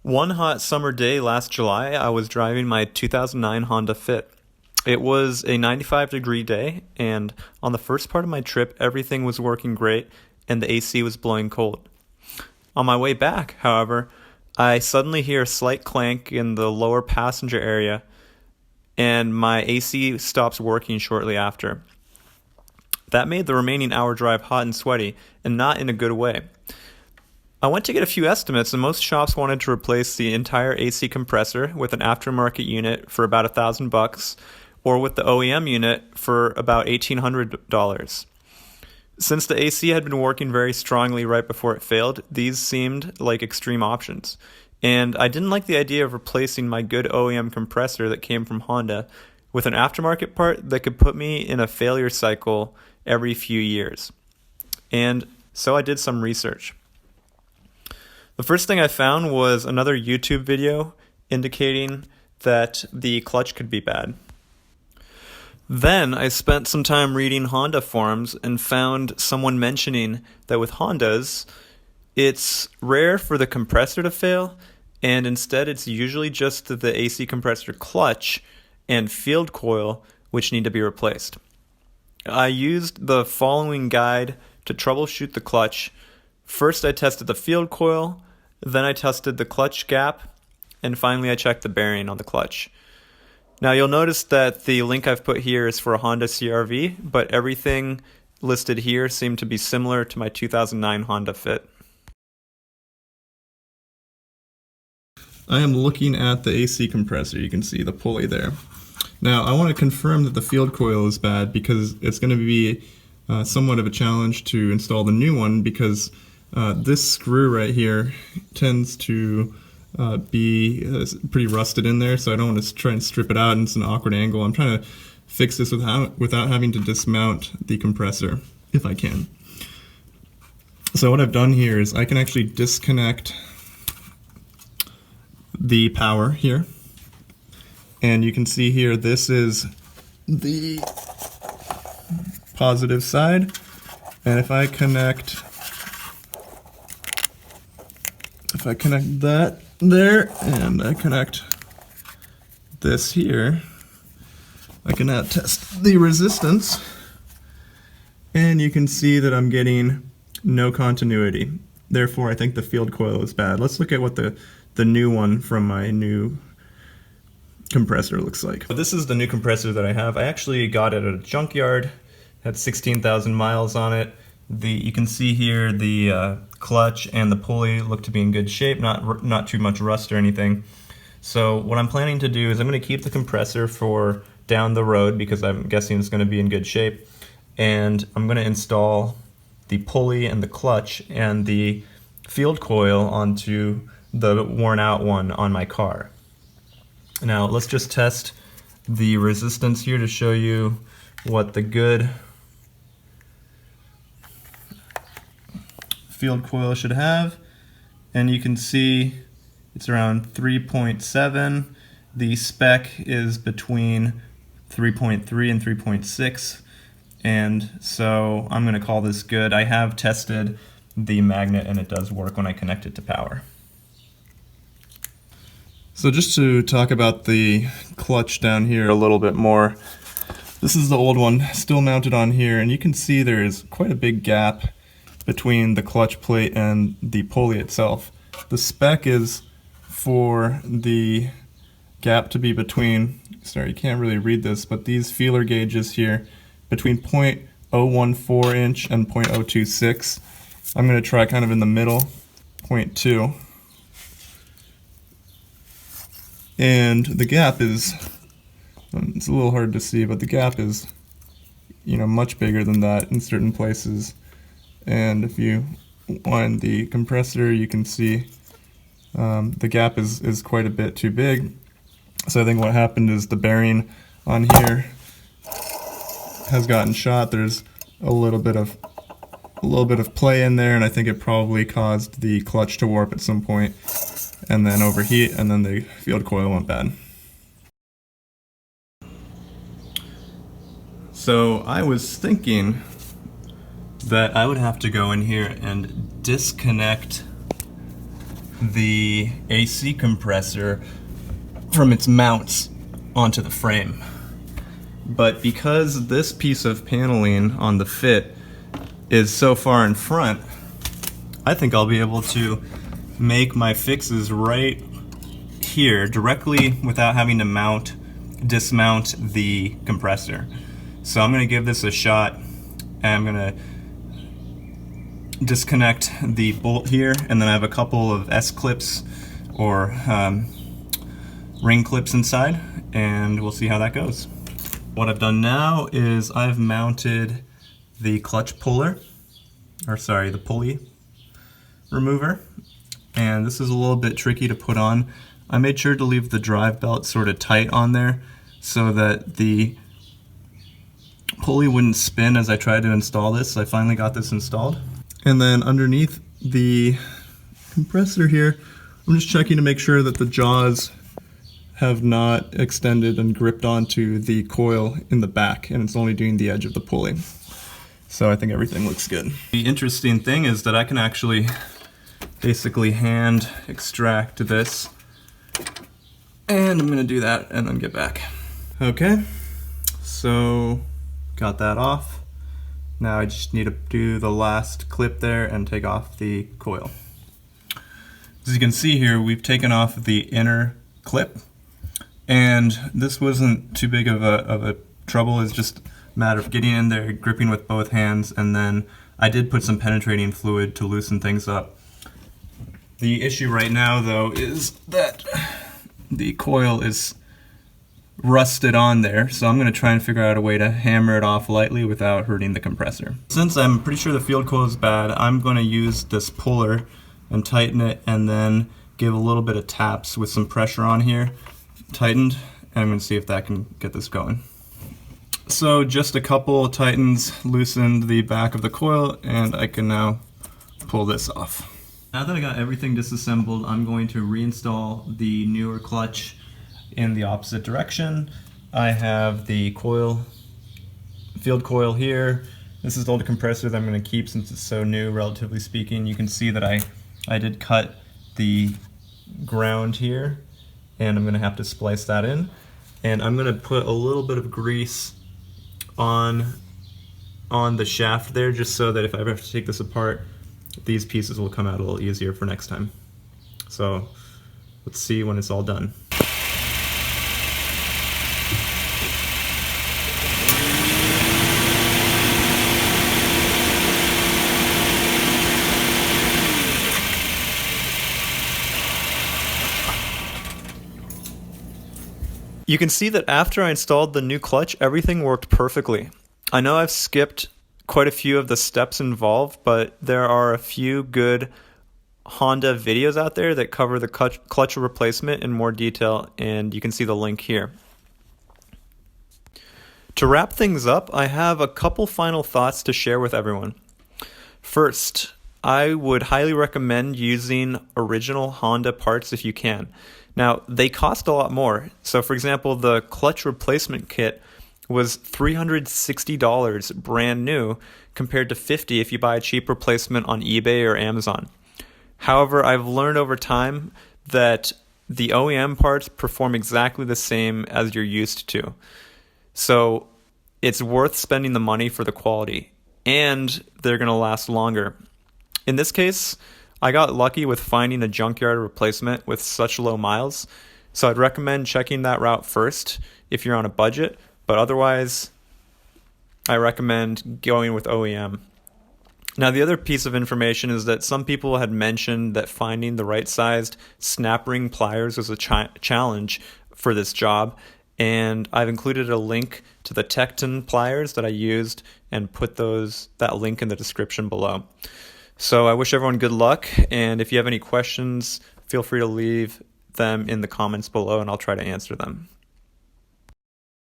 One hot summer day last July, I was driving my 2009 Honda Fit. It was a 95-degree day, and on the first part of my trip, everything was working great and the AC was blowing cold. On my way back, however, I suddenly hear a slight clank in the lower passenger area, and my AC stops working shortly after. That made the remaining hour drive hot and sweaty, and not in a good way. I went to get a few estimates, and most shops wanted to replace the entire AC compressor with an aftermarket unit for about $1,000, or with the OEM unit for about $1,800. Since the AC had been working very strongly right before it failed, these seemed like extreme options. And I didn't like the idea of replacing my good OEM compressor that came from Honda with an aftermarket part that could put me in a failure cycle every few years. And so I did some research. The first thing I found was another YouTube video indicating that the clutch could be bad. Then I spent some time reading Honda forums and found someone mentioning that with Hondas, it's rare for the compressor to fail, and instead it's usually just the AC compressor clutch and field coil which need to be replaced. I used the following guide to troubleshoot the clutch. First I tested the field coil, then I tested the clutch gap, and finally I checked the bearing on the clutch. Now you'll notice that the link I've put here is for a Honda CR-V, but everything listed here seemed to be similar to my 2009 Honda Fit. I am looking at the AC compressor. You can see the pulley there. Now I want to confirm that the field coil is bad because it's going to be somewhat of a challenge to install the new one because this screw right here tends to be pretty rusted in there, so I don't want to try and strip it out, and it's an awkward angle. I'm trying to fix this without having to dismount the compressor, if I can. So what I've done here is I can actually disconnect the power here, and you can see here this is the positive side, and if I connect that there, and I connect this here, I can now test the resistance, and you can see that I'm getting no continuity. Therefore, I think the field coil is bad. Let's look at what the new one from my new compressor looks like. But this is the new compressor that I have. I actually got it at a junkyard. It had 16,000 miles on it. You can see here the clutch and the pulley look to be in good shape, not too much rust or anything. So what I'm planning to do is I'm going to keep the compressor for down the road because I'm guessing it's going to be in good shape, and I'm going to install the pulley and the clutch and the field coil onto the worn out one on my car. Now let's just test the resistance here to show you what the good field coil should have, and you can see it's around 3.7. The spec is between 3.3 and 3.6, and so I'm going to call this good. I have tested the magnet and it does work when I connect it to power. So just to talk about the clutch down here a little bit more, this is the old one still mounted on here, and you can see there is quite a big gap between the clutch plate and the pulley itself. The spec is for the gap to be between, sorry, you can't really read this, but these feeler gauges here, between 0.014 inch and 0.026. I'm going to try kind of in the middle, 0.2. And the gap is, it's a little hard to see, but the gap is, much bigger than that in certain places. And if you wind the compressor, you can see the gap is quite a bit too big. So I think what happened is the bearing on here has gotten shot. There's a little bit of play in there, and I think it probably caused the clutch to warp at some point and then overheat, and then the field coil went bad. So I was thinking that I would have to go in here and disconnect the AC compressor from its mounts onto the frame. But because this piece of paneling on the fit is so far in front, I think I'll be able to make my fixes right here directly without having to dismount the compressor. So I'm going to give this a shot, and I'm going to disconnect the bolt here, and then I have a couple of S-clips or ring clips inside, and we'll see how that goes. What I've done now is I've mounted the clutch puller, or sorry, the pulley remover, and this is a little bit tricky to put on. I made sure to leave the drive belt sort of tight on there so that the pulley wouldn't spin as I tried to install this. So I finally got this installed. And then underneath the compressor here, I'm just checking to make sure that the jaws have not extended and gripped onto the coil in the back, and it's only doing the edge of the pulley. So I think everything looks good. The interesting thing is that I can actually basically hand extract this, and I'm gonna do that and then get back. Okay, so got that off. Now I just need to do the last clip there and take off the coil. As you can see here, we've taken off the inner clip, and this wasn't too big of a trouble. It's just a matter of getting in there, gripping with both hands, and then I did put some penetrating fluid to loosen things up. The issue right now, though, is that the coil is rusted on there, so I'm going to try and figure out a way to hammer it off lightly without hurting the compressor. Since I'm pretty sure the field coil is bad, I'm going to use this puller and tighten it, and then give a little bit of taps with some pressure on here, tightened, and I'm going to see if that can get this going. So just a couple tightens loosened the back of the coil, and I can now pull this off. Now that I got everything disassembled, I'm going to reinstall the newer clutch in the opposite direction. I have the field coil here. This is the old compressor that I'm going to keep since it's so new, relatively speaking. You can see that I did cut the ground here, and I'm going to have to splice that in. And I'm going to put a little bit of grease on the shaft there, just so that if I ever have to take this apart, these pieces will come out a little easier for next time. So let's see when it's all done. You can see that after I installed the new clutch, everything worked perfectly. I know I've skipped quite a few of the steps involved, but there are a few good Honda videos out there that cover the clutch replacement in more detail, and you can see the link here. To wrap things up, I have a couple final thoughts to share with everyone. First, I would highly recommend using original Honda parts if you can. Now, they cost a lot more. So for example, the clutch replacement kit was $360 brand new compared to $50 if you buy a cheap replacement on eBay or Amazon. However, I've learned over time that the OEM parts perform exactly the same as you're used to. So it's worth spending the money for the quality, and they're going to last longer. In this case, I got lucky with finding a junkyard replacement with such low miles, so I'd recommend checking that route first if you're on a budget, but otherwise, I recommend going with OEM. Now, the other piece of information is that some people had mentioned that finding the right sized snap ring pliers was a challenge for this job, and I've included a link to the Tecton pliers that I used and put that link in the description below. So I wish everyone good luck, and if you have any questions, feel free to leave them in the comments below and I'll try to answer them.